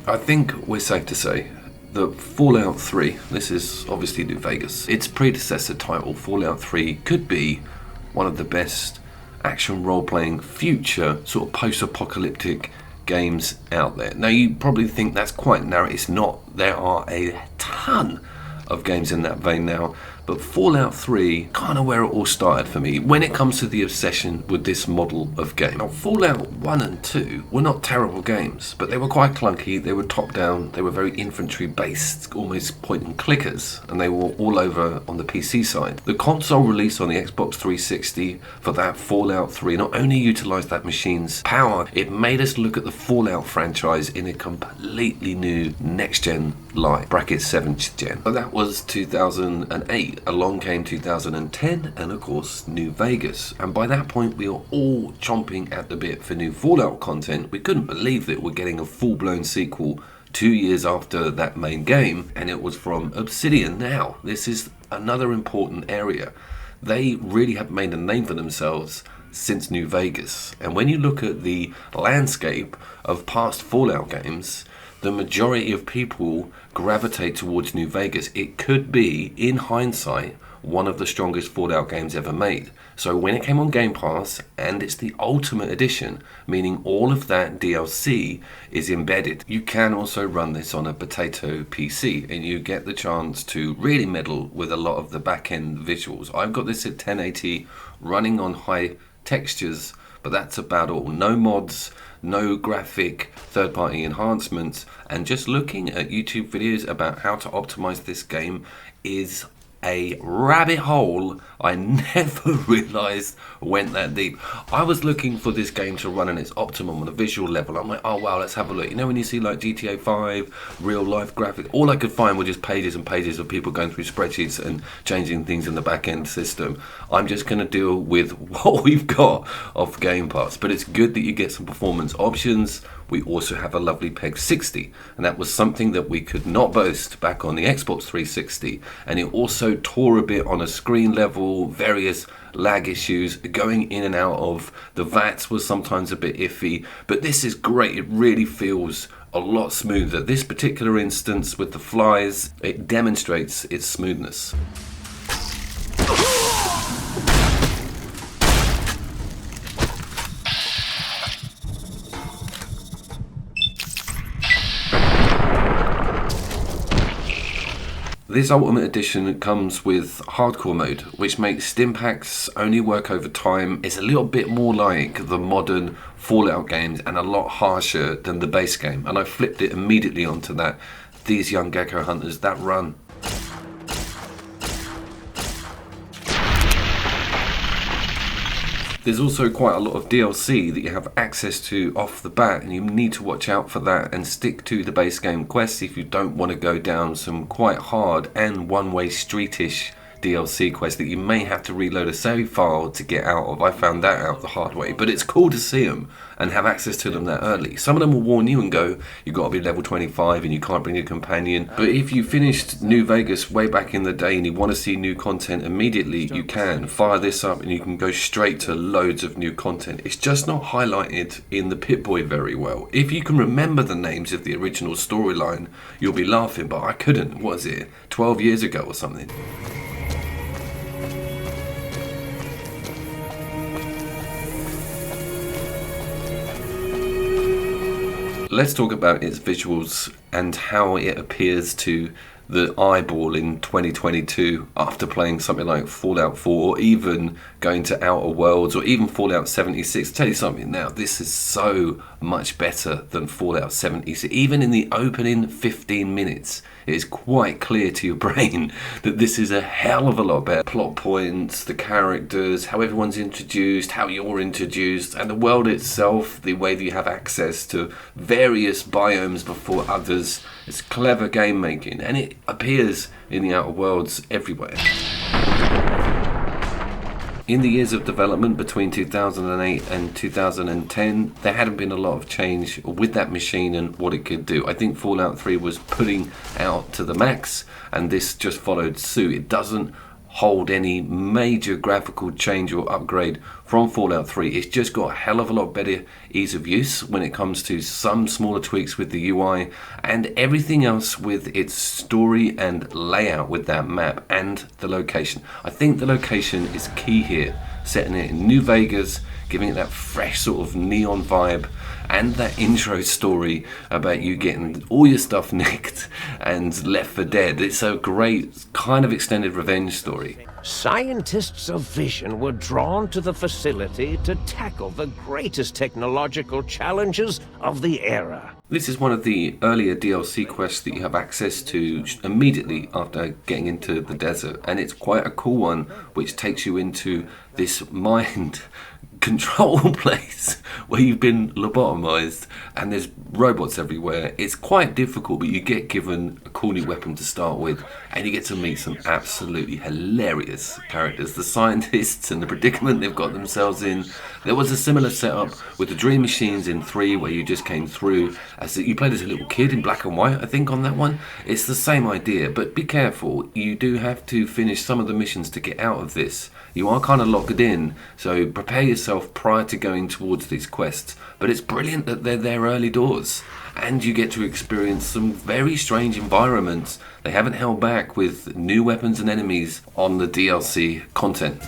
I think we're safe to say that Fallout 3, this is obviously New Vegas, its predecessor title, Fallout 3, could be one of the best action role-playing future sort of post-apocalyptic games out there. Now you probably think that's quite narrow. It's not. There are a ton of games in that vein now, but Fallout 3 kind of where it all started for me when it comes to the obsession with this model of game. Now Fallout 1 and 2 were not terrible games, but they were quite clunky. They were top down, they were very infantry based, almost point and clickers, and they were all over on the PC side. The console release on the Xbox 360 for that Fallout 3 not only utilised that machine's power, it made us look at the Fallout franchise in a completely new next gen light, bracket 7th gen. But that was 2008. Along came 2010 and of course New Vegas, and by that point we were all chomping at the bit for new Fallout content. We couldn't believe that we're getting a full-blown sequel 2 years after that main game, and it was from Obsidian. Now this is another important area. They really have made a name for themselves since New Vegas, and when you look at the landscape of past Fallout games, the majority of people gravitate towards New Vegas. It could be, in hindsight, one of the strongest Fallout games ever made. So when it came on Game Pass, and it's the Ultimate Edition, meaning all of that DLC is embedded, you can also run this on a potato PC, and you get the chance to really meddle with a lot of the back-end visuals. I've got this at 1080, running on high textures, but that's about all. No mods, no graphic third-party enhancements, and just looking at YouTube videos about how to optimize this game is a rabbit hole I never realized went that deep. I was looking for this game to run in its optimum on a visual level. I'm like, oh wow, let's have a look. You know when you see like GTA 5, real life graphics, all I could find were just pages and pages of people going through spreadsheets and changing things in the back end system. I'm just going to deal with what we've got off Game Pass, but it's good that you get some performance options. We also have a lovely PEG 60, and that was something that we could not boast back on the Xbox 360, and it also tore a bit on a screen level, various lag issues, going in and out of the VATs was sometimes a bit iffy, but this is great. It really feels a lot smoother. This particular instance with the flies, it demonstrates its smoothness. This Ultimate Edition comes with Hardcore mode, which makes Stimpaks only work over time. It's a little bit more like the modern Fallout games and a lot harsher than the base game. And I flipped it immediately onto that. These young gecko hunters, that run. There's also quite a lot of DLC that you have access to off the bat, and you need to watch out for that and stick to the base game quests if you don't want to go down some quite hard and one-way streetish DLC quests that you may have to reload a save file to get out of. I found that out the hard way, but it's cool to see them and have access to them that early. Some of them will warn you and go, you've got to be level 25 and you can't bring a companion. But if you finished New Vegas way back in the day and you want to see new content immediately, you can fire this up and you can go straight to loads of new content. It's just not highlighted in the Pip-Boy very well. If you can remember the names of the original storyline, you'll be laughing, but I couldn't. What is it, 12 years ago or something? Let's talk about its visuals and how it appears to the eyeball in 2022 after playing something like Fallout 4 or even going to Outer Worlds or even Fallout 76. I'll tell you something now, this is so much better than Fallout 76. Even in the opening 15 minutes, it is quite clear to your brain that this is a hell of a lot better. Plot points, the characters, how everyone's introduced, how you're introduced, and the world itself, the way that you have access to various biomes before others. It's clever game making, and it appears in the Outer Worlds everywhere. In the years of development between 2008 and 2010, there hadn't been a lot of change with that machine and what it could do. I think Fallout 3 was putting out to the max, and this just followed suit. It doesn't hold any major graphical change or upgrade from Fallout 3. It's just got a hell of a lot better ease of use when it comes to some smaller tweaks with the UI and everything else with its story and layout with that map and the location. I think the location is key here, setting it in New Vegas, giving it that fresh sort of neon vibe, and that intro story about you getting all your stuff nicked and left for dead. It's a great kind of extended revenge story. Scientists of vision were drawn to the facility to tackle the greatest technological challenges of the era. This is one of the earlier DLC quests that you have access to immediately after getting into the desert, and it's quite a cool one which takes you into this mind control place where you've been lobotomized and there's robots everywhere. It's quite difficult, but you get given a cool new weapon to start with and you get to meet some absolutely hilarious characters. The scientists and the predicament they've got themselves in. There was a similar setup with the Dream Machines in 3 where you just came through as you played as a little kid in black and white, I think, on that one. It's the same idea, but be careful. You do have to finish some of the missions to get out of this. You are kind of locked in, so prepare yourself prior to going towards these quests. But it's brilliant that they're there early doors, and you get to experience some very strange environments. They haven't held back with new weapons and enemies on the DLC content.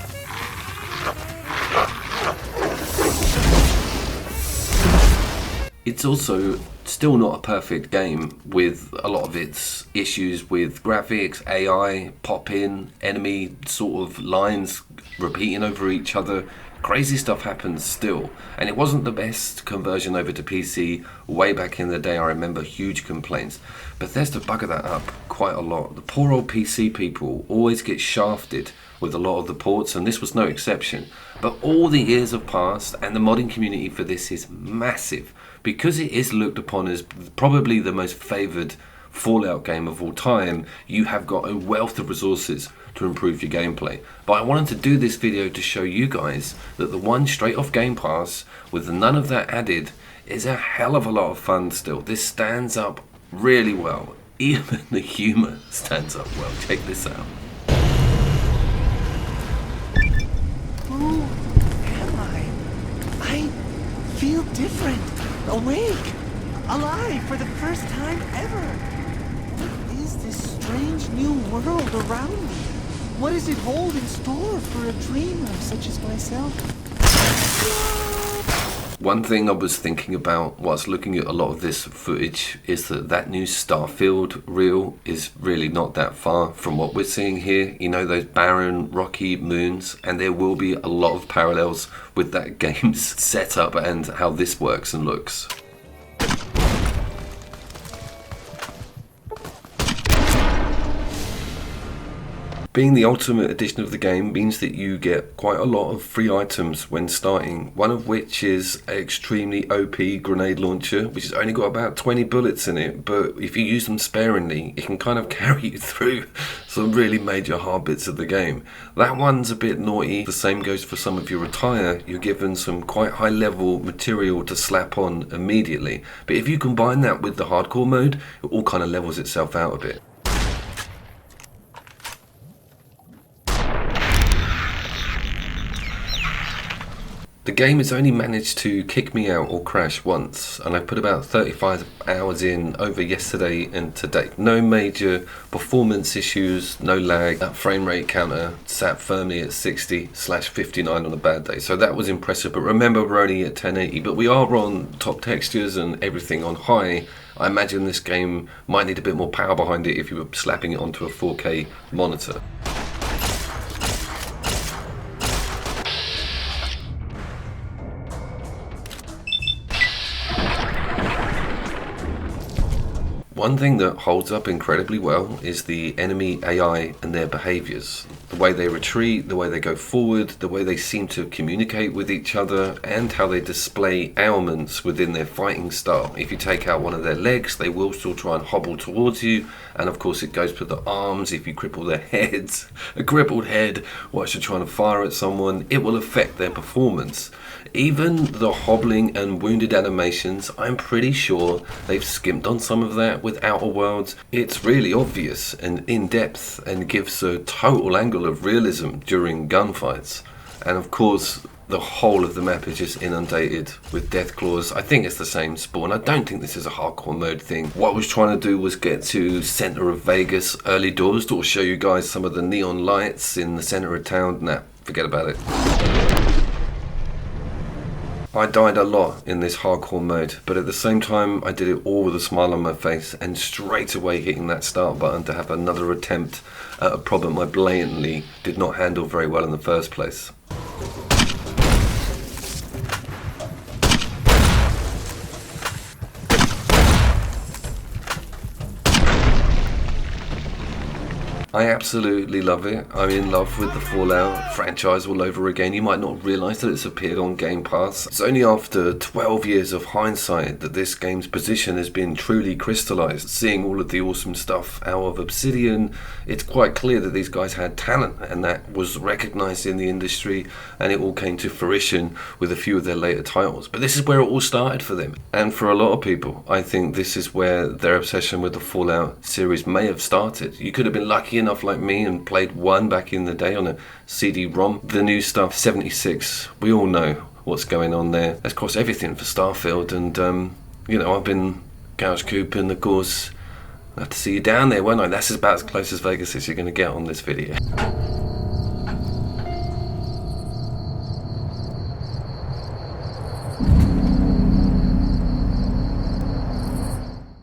It's also still not a perfect game, with a lot of its issues with graphics, AI, pop-in, enemy sort of lines repeating over each other. Crazy stuff happens still, and it wasn't the best conversion over to PC way back in the day. I remember huge complaints. Bethesda buggered that up quite a lot. The poor old PC people always get shafted with a lot of the ports, and this was no exception. But all the years have passed, and the modding community for this is massive, because it is looked upon as probably the most favoured Fallout game of all time. You have got a wealth of resources to improve your gameplay. But I wanted to do this video to show you guys that the one straight off Game Pass with none of that added is a hell of a lot of fun still. This stands up really well. Even the humour stands up well. Check this out. Who am I feel different, awake, alive for the first time ever. What is this strange new world around me? What does it hold in store for a dreamer such as myself? One thing I was thinking about whilst looking at a lot of this footage is that new Starfield reel is really not that far from what we're seeing here. You know, those barren, rocky moons, and there will be a lot of parallels with that game's setup and how this works and looks. Being the ultimate edition of the game means that you get quite a lot of free items when starting, one of which is an extremely OP grenade launcher, which has only got about 20 bullets in it, but if you use them sparingly, it can kind of carry you through some really major hard bits of the game. That one's a bit naughty. The same goes for some of your attire. You're given some quite high level material to slap on immediately, but if you combine that with the hardcore mode, it all kind of levels itself out a bit. The game has only managed to kick me out or crash once, and I put about 35 hours in over yesterday and today. No major performance issues, no lag. That frame rate counter sat firmly at 60/59 on a bad day, so that was impressive. But remember, we're only at 1080, but we are on top textures and everything on high. I imagine this game might need a bit more power behind it if you were slapping it onto a 4K monitor. One thing that holds up incredibly well is the enemy AI and their behaviours. The way they retreat, the way they go forward, the way they seem to communicate with each other, and how they display ailments within their fighting style. If you take out one of their legs, they will still try and hobble towards you, and of course it goes for the arms. If you cripple their heads, a crippled head whilst you're trying to fire at someone, it will affect their performance. Even the hobbling and wounded animations, I'm pretty sure they've skimped on some of that with Outer Worlds. It's really obvious and in-depth and gives a total angle of realism during gunfights. And of course, the whole of the map is just inundated with death claws. I think it's the same spawn. I don't think this is a hardcore mode thing. What I was trying to do was get to center of Vegas early doors to show you guys some of the neon lights in the center of town. Nah, forget about it. I died a lot in this hardcore mode, but at the same time I did it all with a smile on my face and straight away hitting that start button to have another attempt at a problem I blatantly did not handle very well in the first place. I absolutely love it. I'm in love with the Fallout franchise all over again. You might not realise that it's appeared on Game Pass. It's only after 12 years of hindsight that this game's position has been truly crystallised. Seeing all of the awesome stuff out of Obsidian, it's quite clear that these guys had talent, and that was recognised in the industry, and it all came to fruition with a few of their later titles. But this is where it all started for them. And for a lot of people, I think this is where their obsession with the Fallout series may have started. You could have been lucky enough like me and played one back in the day on a CD-ROM. The new stuff, 76, we all know what's going on there. That's cost everything for Starfield, and you know, I've been couch cooping, of course. I'll have to see you down there, won't I? That's about as close as Vegas as you're going to get on this video.